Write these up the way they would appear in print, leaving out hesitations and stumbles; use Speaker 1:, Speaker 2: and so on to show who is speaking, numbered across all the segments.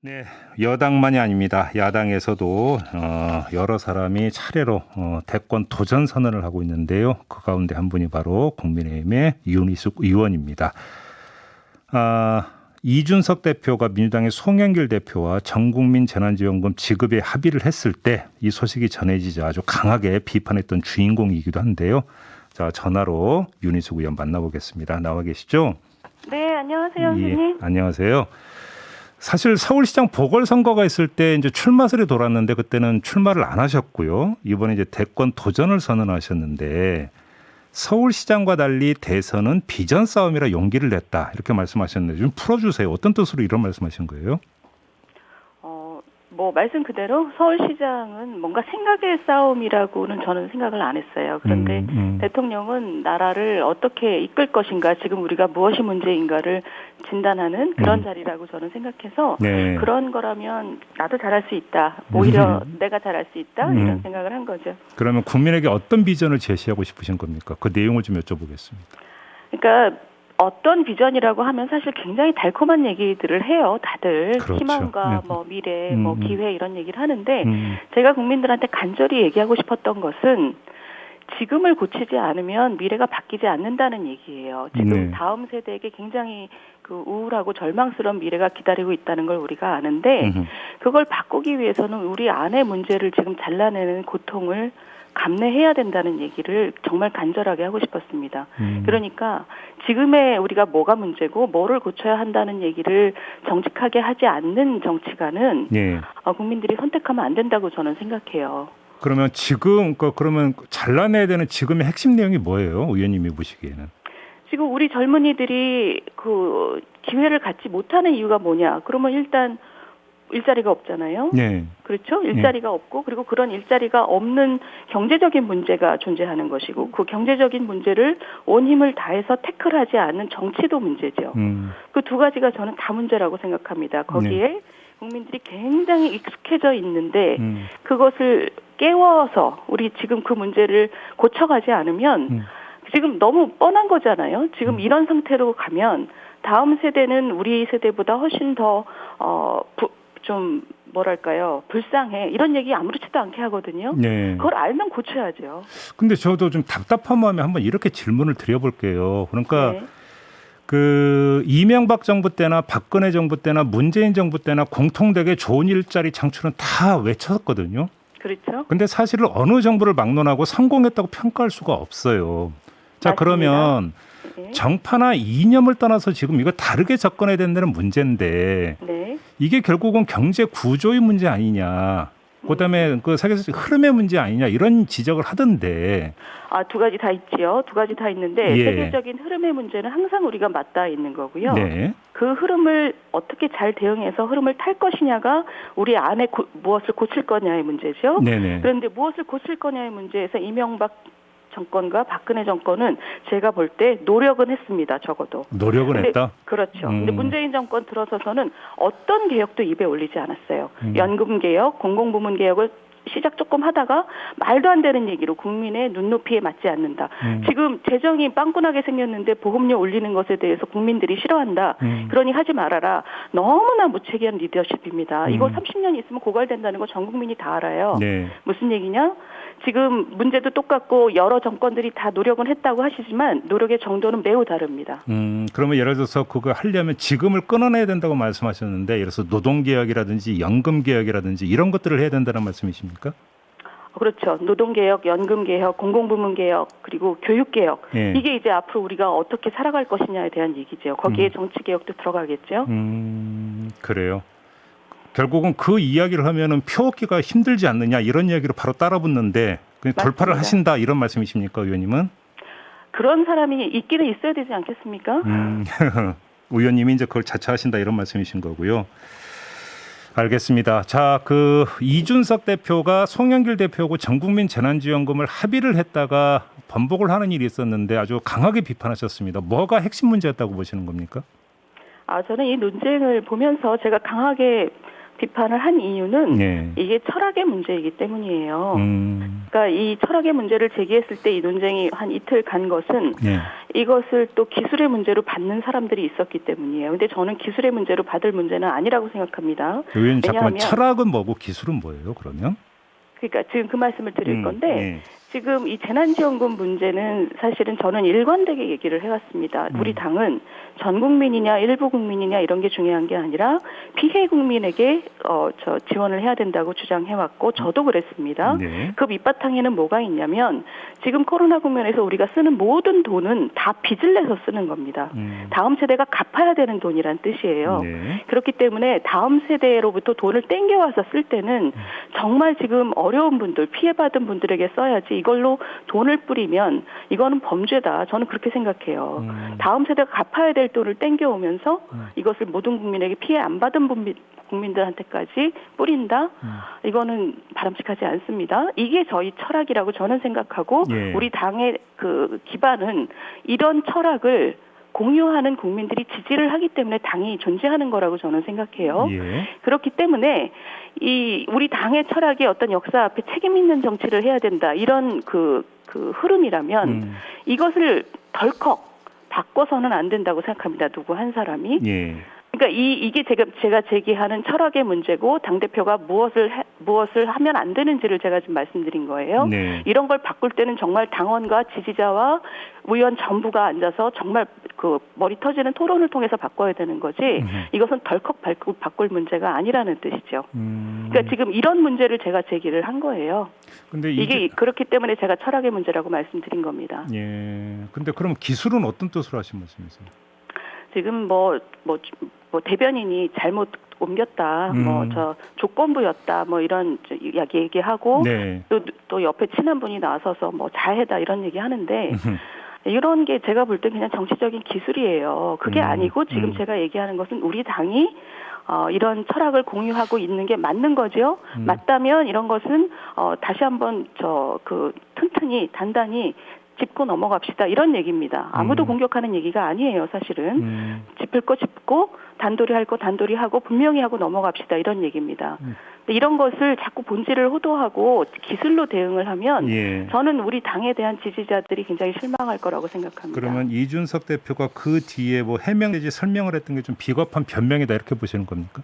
Speaker 1: 네, 여당만이 아닙니다. 야당에서도 여러 사람이 차례로 대권 도전 선언을 하고 있는데요. 그 가운데 한 분이 바로 국민의힘의 윤희숙 의원입니다. 이준석 대표가 민주당의 송영길 대표와 전국민 재난지원금 지급에 합의를 했을 때 이 소식이 전해지자 아주 강하게 비판했던 주인공이기도 한데요. 자, 전화로 윤희숙 의원 만나보겠습니다. 나와 계시죠?
Speaker 2: 네, 안녕하세요,
Speaker 1: 예,
Speaker 2: 선생님.
Speaker 1: 안녕하세요. 사실 서울시장 보궐선거가 있을 때 이제 출마설이 돌았는데 그때는 출마를 안 하셨고요. 이번에 이제 대권 도전을 선언하셨는데 서울시장과 달리 대선은 비전 싸움이라 용기를 냈다 이렇게 말씀하셨는데 좀 풀어주세요. 어떤 뜻으로 이런 말씀하신 거예요?
Speaker 2: 말씀 그대로 서울시장은 뭔가 생각의 싸움이라고는 저는 생각을 안 했어요. 그런데 대통령은 나라를 어떻게 이끌 것인가, 지금 우리가 무엇이 문제인가를 진단하는 그런 자리라고 저는 생각해서
Speaker 1: 네.
Speaker 2: 그런 거라면 나도 잘할 수 있다. 오히려 내가 잘할 수 있다. 이런 생각을 한 거죠.
Speaker 1: 그러면 국민에게 어떤 비전을 제시하고 싶으신 겁니까? 그 내용을 좀 여쭤보겠습니다.
Speaker 2: 그러니까 어떤 비전이라고 하면 사실 굉장히 달콤한 얘기들을 해요. 다들
Speaker 1: 그렇죠.
Speaker 2: 희망과
Speaker 1: 네.
Speaker 2: 미래, 기회 이런 얘기를 하는데
Speaker 1: 음.
Speaker 2: 제가 국민들한테 간절히 얘기하고 싶었던 것은 지금을 고치지 않으면 미래가 바뀌지 않는다는 얘기예요. 지금
Speaker 1: 네.
Speaker 2: 다음 세대에게 굉장히 그 우울하고 절망스러운 미래가 기다리고 있다는 걸 우리가 아는데 그걸 바꾸기 위해서는 우리 안의 문제를 지금 잘라내는 고통을 감내해야 된다는 얘기를 정말 간절하게 하고 싶었습니다. 그러니까 지금의 우리가 뭐가 문제고 뭐를 고쳐야 한다는 얘기를 정직하게 하지 않는 정치가는
Speaker 1: 예.
Speaker 2: 국민들이 선택하면 안 된다고 저는 생각해요.
Speaker 1: 그러면 그러면 잘라내야 되는 지금의 핵심 내용이 뭐예요? 의원님이 보시기에는?
Speaker 2: 지금 우리 젊은이들이 그 기회를 갖지 못하는 이유가 뭐냐? 그러면 일단 일자리가 없잖아요.
Speaker 1: 네.
Speaker 2: 그렇죠? 일자리가 없고 그리고 그런 일자리가 없는 경제적인 문제가 존재하는 것이고 그 경제적인 문제를 온 힘을 다해서 태클하지 않는 정치도 문제죠. 그 두 가지가 저는 다 문제라고 생각합니다. 거기에 국민들이 굉장히 익숙해져 있는데 그것을 깨워서 우리 지금 그 문제를 고쳐가지 않으면 지금 너무 뻔한 거잖아요. 지금 이런 상태로 가면 다음 세대는 우리 세대보다 훨씬 더 좀 뭐랄까요, 불쌍해 이런 얘기 아무렇지도 않게 하거든요.
Speaker 1: 네.
Speaker 2: 그걸 알면 고쳐야죠.
Speaker 1: 근데 저도 좀 답답한 마음에 한번 이렇게 질문을 드려볼게요. 그러니까
Speaker 2: 네.
Speaker 1: 그 이명박 정부 때나 박근혜 정부 때나 문재인 정부 때나 공통되게 좋은 일자리 창출은 다 외쳤거든요.
Speaker 2: 그렇죠.
Speaker 1: 근데 사실은 어느 정부를 막론하고 성공했다고 평가할 수가 없어요. 자,
Speaker 2: 맞습니다.
Speaker 1: 그러면
Speaker 2: 네.
Speaker 1: 정파나 이념을 떠나서 지금 이거 다르게 접근해야 된다는 문제인데
Speaker 2: 네.
Speaker 1: 이게 결국은 경제 구조의 문제 아니냐. 그다음에 그 세계적 흐름의 문제 아니냐 이런 지적을 하던데.
Speaker 2: 두 가지 다 있지요. 두 가지 다 있는데
Speaker 1: 예.
Speaker 2: 세계적인 흐름의 문제는 항상 우리가 맞닿아 있는 거고요.
Speaker 1: 네.
Speaker 2: 그 흐름을 어떻게 잘 대응해서 흐름을 탈 것이냐가 우리 안에 무엇을 고칠 거냐의 문제죠.
Speaker 1: 네네.
Speaker 2: 그런데 무엇을 고칠 거냐의 문제에서 이명박 정권과 박근혜 정권은 제가 볼 때 노력은 했습니다. 적어도.
Speaker 1: 노력은 했다.
Speaker 2: 그렇죠. 근데 문재인 정권 들어서서는 어떤 개혁도 입에 올리지 않았어요. 연금 개혁, 공공부문 개혁을 시작 조금 하다가 말도 안 되는 얘기로 국민의 눈높이에 맞지 않는다. 지금 재정이 빵꾸나게 생겼는데 보험료 올리는 것에 대해서 국민들이 싫어한다. 그러니 하지 말아라. 너무나 무책임한 리더십입니다. 이거 30년 있으면 고갈된다는 거 전 국민이 다 알아요.
Speaker 1: 네.
Speaker 2: 무슨 얘기냐? 지금 문제도 똑같고 여러 정권들이 다 노력은 했다고 하시지만 노력의 정도는 매우 다릅니다.
Speaker 1: 그러면 예를 들어서 그거 하려면 지금을 끊어내야 된다고 말씀하셨는데 예를 들어서 노동개혁이라든지 연금개혁이라든지 이런 것들을 해야 된다는 말씀이십니까?
Speaker 2: 그렇죠. 노동개혁, 연금개혁, 공공부문개혁, 그리고 교육개혁.
Speaker 1: 예.
Speaker 2: 이게 이제 앞으로 우리가 어떻게 살아갈 것이냐에 대한 얘기죠. 거기에 정치개혁도 들어가겠죠.
Speaker 1: 그래요. 결국은 그 이야기를 하면은 표얻기가 힘들지 않느냐 이런 이야기로 바로 따라붙는데 돌파를
Speaker 2: 맞습니다.
Speaker 1: 하신다 이런 말씀이십니까, 의원님은?
Speaker 2: 그런 사람이 있기는 있어야 되지 않겠습니까?
Speaker 1: 의원님이 이제 그걸 자처하신다 이런 말씀이신 거고요. 알겠습니다. 자, 그 이준석 대표가 송영길 대표하고 전국민 재난지원금을 합의를 했다가 번복을 하는 일이 있었는데 아주 강하게 비판하셨습니다. 뭐가 핵심 문제였다고 보시는 겁니까?
Speaker 2: 저는 이 논쟁을 보면서 제가 강하게 비판을 한 이유는
Speaker 1: 네.
Speaker 2: 이게 철학의 문제이기 때문이에요. 그러니까 이 철학의 문제를 제기했을 때 이 논쟁이 한 이틀 간 것은
Speaker 1: 네.
Speaker 2: 이것을 또 기술의 문제로 받는 사람들이 있었기 때문이에요. 근데 저는 기술의 문제로 받을 문제는 아니라고 생각합니다.
Speaker 1: 의원님 잠깐만,
Speaker 2: 왜냐하면
Speaker 1: 철학은 뭐고 기술은 뭐예요, 그러면?
Speaker 2: 그러니까 지금 그 말씀을 드릴 건데
Speaker 1: 네.
Speaker 2: 지금 이 재난지원금 문제는 사실은 저는 일관되게 얘기를 해왔습니다. 우리 당은 전 국민이냐 일부 국민이냐 이런 게 중요한 게 아니라 피해 국민에게 저 지원을 해야 된다고 주장해왔고 저도 그랬습니다.
Speaker 1: 네.
Speaker 2: 그 밑바탕에는 뭐가 있냐면 지금 코로나 국면에서 우리가 쓰는 모든 돈은 다 빚을 내서 쓰는 겁니다. 다음 세대가 갚아야 되는 돈이란 뜻이에요.
Speaker 1: 네.
Speaker 2: 그렇기 때문에 다음 세대로부터 돈을 땡겨와서 쓸 때는 정말 지금 어려운 분들, 피해받은 분들에게 써야지 이걸로 돈을 뿌리면 이거는 범죄다. 저는 그렇게 생각해요. 다음 세대가 갚아야 될 돈을 땡겨오면서 이것을 모든 국민에게 피해 안 받은 국민들한테까지 뿌린다? 이거는 바람직하지 않습니다. 이게 저희 철학이라고 저는 생각하고
Speaker 1: 예.
Speaker 2: 우리 당의 그 기반은 이런 철학을 공유하는 국민들이 지지를 하기 때문에 당이 존재하는 거라고 저는 생각해요.
Speaker 1: 예.
Speaker 2: 그렇기 때문에 이 우리 당의 철학이 어떤 역사 앞에 책임 있는 정치를 해야 된다. 이런 그 흐름이라면 이것을 덜컥 바꿔서는 안 된다고 생각합니다. 누구 한 사람이.
Speaker 1: 예.
Speaker 2: 그러니까 이게 제가 제기하는 철학의 문제고 당대표가 무엇을 하면 안 되는지를 제가 지금 말씀드린 거예요.
Speaker 1: 네.
Speaker 2: 이런 걸 바꿀 때는 정말 당원과 지지자와 의원 전부가 앉아서 정말 그 머리 터지는 토론을 통해서 바꿔야 되는 거지 이것은 덜컥 바꿀 문제가 아니라는 뜻이죠. 그러니까 지금 이런 문제를 제가 제기를 한 거예요.
Speaker 1: 근데
Speaker 2: 이게 그렇기 때문에 제가 철학의 문제라고 말씀드린 겁니다.
Speaker 1: 예. 근데 그럼 기술은 어떤 뜻으로 하신 말씀이세요?
Speaker 2: 지금 뭐 대변인이 잘못 옮겼다, 뭐 저 조건부였다, 뭐 이런 얘기하고
Speaker 1: 네.
Speaker 2: 또 옆에 친한 분이 나서서 뭐 잘해다 이런 얘기 하는데 이런 게 제가 볼 때 그냥 정치적인 기술이에요. 그게 아니고 지금 제가 얘기하는 것은 우리 당이 이런 철학을 공유하고 있는 게 맞는 거죠. 맞다면 이런 것은 다시 한번 튼튼히 단단히 짚고 넘어갑시다 이런 얘기입니다. 아무도 공격하는 얘기가 아니에요. 사실은 짚을 거 짚고 단도리 할 거 단도리 하고 분명히 하고 넘어갑시다 이런 얘기입니다. 근데 이런 것을 자꾸 본질을 호도하고 기술로 대응을 하면
Speaker 1: 예.
Speaker 2: 저는 우리 당에 대한 지지자들이 굉장히 실망할 거라고 생각합니다.
Speaker 1: 그러면 이준석 대표가 그 뒤에 뭐 해명 내지 설명을 했던 게 좀 비겁한 변명이다 이렇게 보시는 겁니까?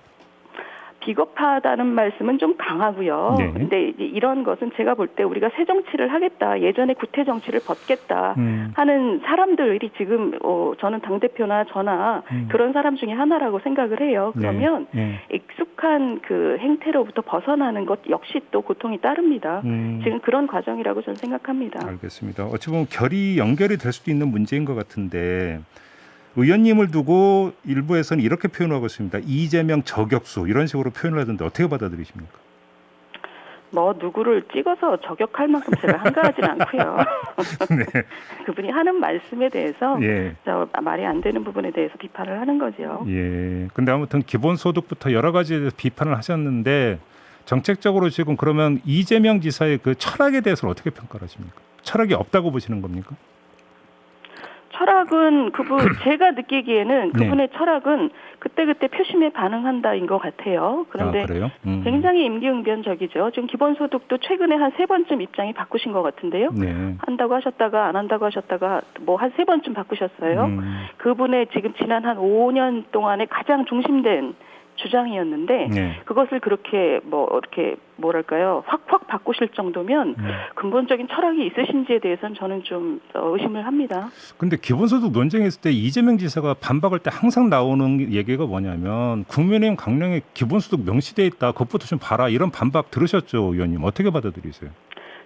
Speaker 2: 비겁하다는 말씀은 좀 강하고요.
Speaker 1: 네.
Speaker 2: 근데 이런 것은 제가 볼 때 우리가 새 정치를 하겠다, 예전에 구태 정치를 벗겠다 하는 사람들이 지금 저는 당대표나 저나 그런 사람 중에 하나라고 생각을 해요. 그러면 익숙한 그 행태로부터 벗어나는 것 역시 또 고통이 따릅니다. 지금 그런 과정이라고 저는 생각합니다.
Speaker 1: 알겠습니다. 어찌 보면 결이 연결이 될 수도 있는 문제인 것 같은데 의원님을 두고 일부에서는 이렇게 표현하고 있습니다. 이재명 저격수 이런 식으로 표현을 하던데 어떻게 받아들이십니까?
Speaker 2: 뭐 누구를 찍어서 저격할 만큼 제가 한가하진 않고요.
Speaker 1: 네.
Speaker 2: 그분이 하는 말씀에 대해서
Speaker 1: 예.
Speaker 2: 말이 안 되는 부분에 대해서 비판을 하는 거죠.
Speaker 1: 예. 근데 아무튼 기본소득부터 여러 가지 비판을 하셨는데 정책적으로 지금 그러면 이재명 지사의 그 철학에 대해서는 어떻게 평가를 하십니까? 철학이 없다고 보시는 겁니까?
Speaker 2: 철학은 제가 느끼기에는 그분의 철학은 그때그때 표심에 반응한다인 것 같아요. 그런데
Speaker 1: 그래요?
Speaker 2: 굉장히 임기응변적이죠. 지금 기본소득도 최근에 한 3번쯤 입장이 바꾸신 것 같은데요.
Speaker 1: 네.
Speaker 2: 한다고 하셨다가 안 한다고 하셨다가 뭐 한 3번쯤 바꾸셨어요. 그분의 지금 지난 한 5년 동안에 가장 중심된 주장이었는데 그것을 그렇게 이렇게 뭐랄까요 확 바꾸실 정도면 근본적인 철학이 있으신지에 대해서는 저는 좀 의심을 합니다.
Speaker 1: 근데 기본소득 논쟁했을 때 이재명 지사가 반박할 때 항상 나오는 얘기가 뭐냐면 국민의힘 강령에 기본소득 명시돼 있다. 그것부터 좀 봐라. 이런 반박 들으셨죠, 의원님? 어떻게 받아들이세요?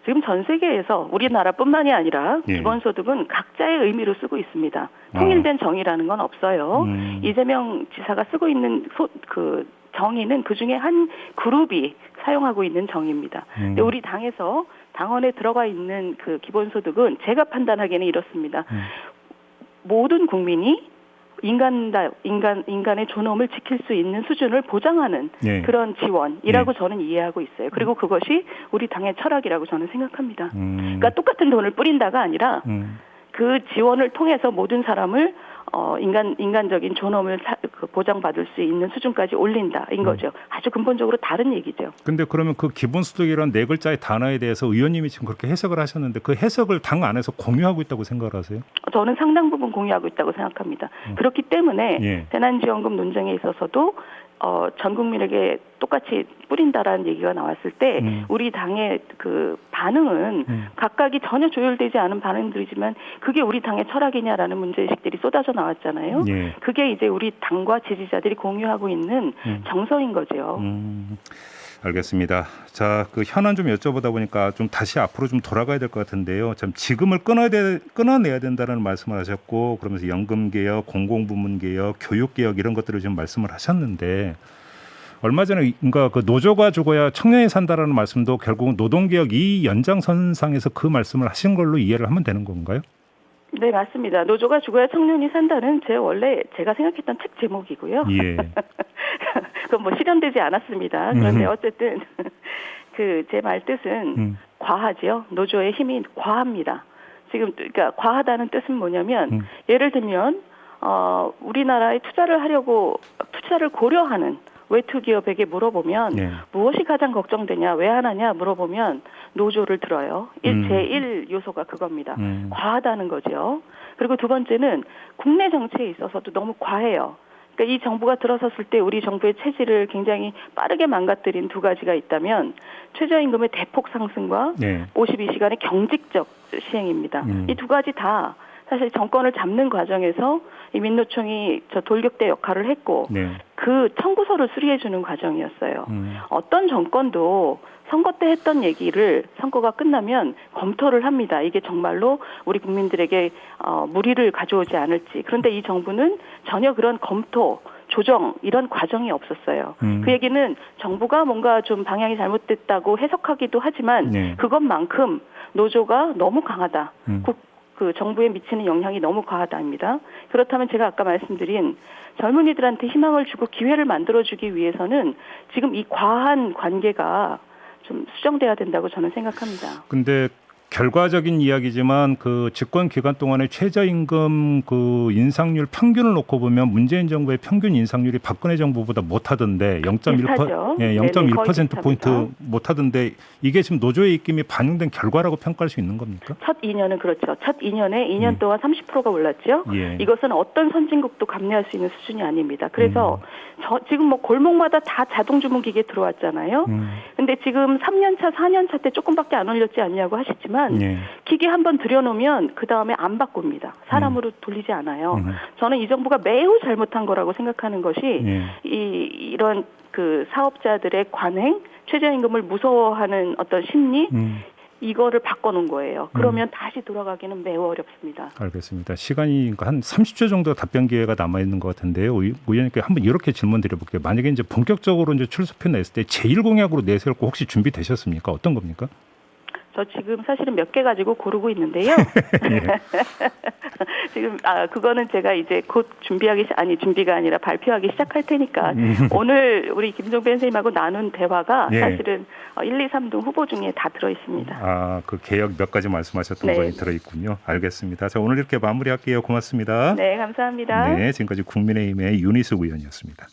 Speaker 2: 지금 전 세계에서 우리나라뿐만이 아니라 기본소득은 각자의 의미로 쓰고 있습니다. 통일된 정의라는 건 없어요. 이재명 지사가 쓰고 있는 그 정의는 그중에 한 그룹이 사용하고 있는 정의입니다. 근데 우리 당에서 당원에 들어가 있는 그 기본소득은 제가 판단하기에는 이렇습니다. 모든 국민이 인간의 존엄을 지킬 수 있는 수준을 보장하는 그런 지원이라고 저는 이해하고 있어요. 그리고 그것이 우리 당의 철학이라고 저는 생각합니다. 그러니까 똑같은 돈을 뿌린다가 아니라 그 지원을 통해서 모든 사람을 인간적인 존엄을 보장받을 수 있는 수준까지 올린다인 거죠. 아주 근본적으로 다른 얘기죠.
Speaker 1: 근데 그러면 그 기본소득이라는 네 글자의 단어에 대해서 의원님이 지금 그렇게 해석을 하셨는데 그 해석을 당 안에서 공유하고 있다고 생각을 하세요?
Speaker 2: 저는 상당 부분 공유하고 있다고 생각합니다. 그렇기 때문에
Speaker 1: 예.
Speaker 2: 재난지원금 논쟁에 있어서도 전 국민에게 똑같이 뿌린다라는 얘기가 나왔을 때 우리 당의 그 반응은 각각이 전혀 조율되지 않은 반응들이지만 그게 우리 당의 철학이냐라는 문제의식들이 쏟아져 나왔잖아요.
Speaker 1: 예.
Speaker 2: 그게 이제 우리 당과 지지자들이 공유하고 있는 정서인 거죠.
Speaker 1: 알겠습니다. 자, 그 현안 좀 여쭤보다 보니까 좀 다시 앞으로 좀 돌아가야 될 것 같은데요. 참 지금을 끊어내야 된다는 말씀을 하셨고 그러면서 연금 개혁, 공공부문 개혁, 교육 개혁 이런 것들을 좀 말씀을 하셨는데 얼마 전에 그러니까 그 노조가 죽어야 청년이 산다라는 말씀도 결국은 노동개혁 이 연장선상에서 그 말씀을 하신 걸로 이해를 하면 되는 건가요?
Speaker 2: 네, 맞습니다. 노조가 죽어야 청년이 산다는 원래 제가 생각했던 책 제목이고요.
Speaker 1: 예.
Speaker 2: 그건 뭐 실현되지 않았습니다. 그런데 어쨌든 제 말 뜻은 과하지요. 노조의 힘이 과합니다. 지금 그러니까 과하다는 뜻은 뭐냐면 예를 들면 우리나라에 투자를 고려하는 외투 기업에게 물어보면
Speaker 1: 네.
Speaker 2: 무엇이 가장 걱정되냐, 왜 안 하냐 물어보면 노조를 들어요. 제1 요소가 그겁니다. 과하다는 거죠. 그리고 두 번째는 국내 정치에 있어서도 너무 과해요. 그러니까 이 정부가 들어섰을 때 우리 정부의 체질을 굉장히 빠르게 망가뜨린 두 가지가 있다면 최저임금의 대폭 상승과
Speaker 1: 네.
Speaker 2: 52시간의 경직적 시행입니다. 이 두 가지 다 사실 정권을 잡는 과정에서 이 민노총이 돌격대 역할을 했고
Speaker 1: 네.
Speaker 2: 그 청구서를 수리해 주는 과정이었어요. 어떤 정권도 선거 때 했던 얘기를 선거가 끝나면 검토를 합니다. 이게 정말로 우리 국민들에게 무리를 가져오지 않을지. 그런데 이 정부는 전혀 그런 검토, 조정 이런 과정이 없었어요. 그 얘기는 정부가 뭔가 좀 방향이 잘못됐다고 해석하기도 하지만
Speaker 1: 네.
Speaker 2: 그것만큼 노조가 너무 강하다. 그 정부에 미치는 영향이 너무 과하다입니다. 그렇다면 제가 아까 말씀드린 젊은이들한테 희망을 주고 기회를 만들어주기 위해서는 지금 이 과한 관계가 좀 수정돼야 된다고 저는 생각합니다.
Speaker 1: 근데 결과적인 이야기지만 그 집권 기간 동안의 최저임금 그 인상률 평균을 놓고 보면 문재인 정부의 평균 인상률이 박근혜 정부보다 못하던데 0.1% 포인트 못하던데 이게 지금 노조의 입김이 반영된 결과라고 평가할 수 있는 겁니까?
Speaker 2: 첫 2년은 그렇죠. 첫 2년에 2년 동안 30%가 올랐죠.
Speaker 1: 예.
Speaker 2: 이것은 어떤 선진국도 감내할 수 있는 수준이 아닙니다. 그래서 지금 뭐 골목마다 다 자동 주문 기계 들어왔잖아요. 근데 지금 3년차, 4년차 때 조금밖에 안 올렸지 않냐고 하시지만
Speaker 1: 예.
Speaker 2: 기계 한번 들여놓으면 그 다음에 안 바꿉니다. 사람으로 돌리지 않아요. 저는 이 정부가 매우 잘못한 거라고 생각하는 것이 이런 그 사업자들의 관행, 최저임금을 무서워하는 어떤 심리 이거를 바꿔놓은 거예요. 그러면 다시 돌아가기는 매우 어렵습니다.
Speaker 1: 알겠습니다. 시간이 한 30초 정도 답변 기회가 남아 있는 것 같은데요. 의원님께 한번 이렇게 질문 드려볼게요. 만약에 이제 본격적으로 이제 출소표 냈을 때 제1공약으로 내세울 거 혹시 준비되셨습니까? 어떤 겁니까?
Speaker 2: 저 지금 사실은 몇 개 가지고 고르고 있는데요. 지금 그거는 제가 이제 곧 준비가 아니라 발표하기 시작할 테니까 오늘 우리 김종배 선생님하고 나눈 대화가 사실은 1, 2, 3등 후보 중에 다 들어 있습니다.
Speaker 1: 그 개혁 몇 가지 말씀하셨던
Speaker 2: 네.
Speaker 1: 거에 들어 있군요. 알겠습니다. 자, 오늘 이렇게 마무리할게요. 고맙습니다.
Speaker 2: 네, 감사합니다.
Speaker 1: 네, 지금까지 국민의힘의 윤희숙 의원이었습니다.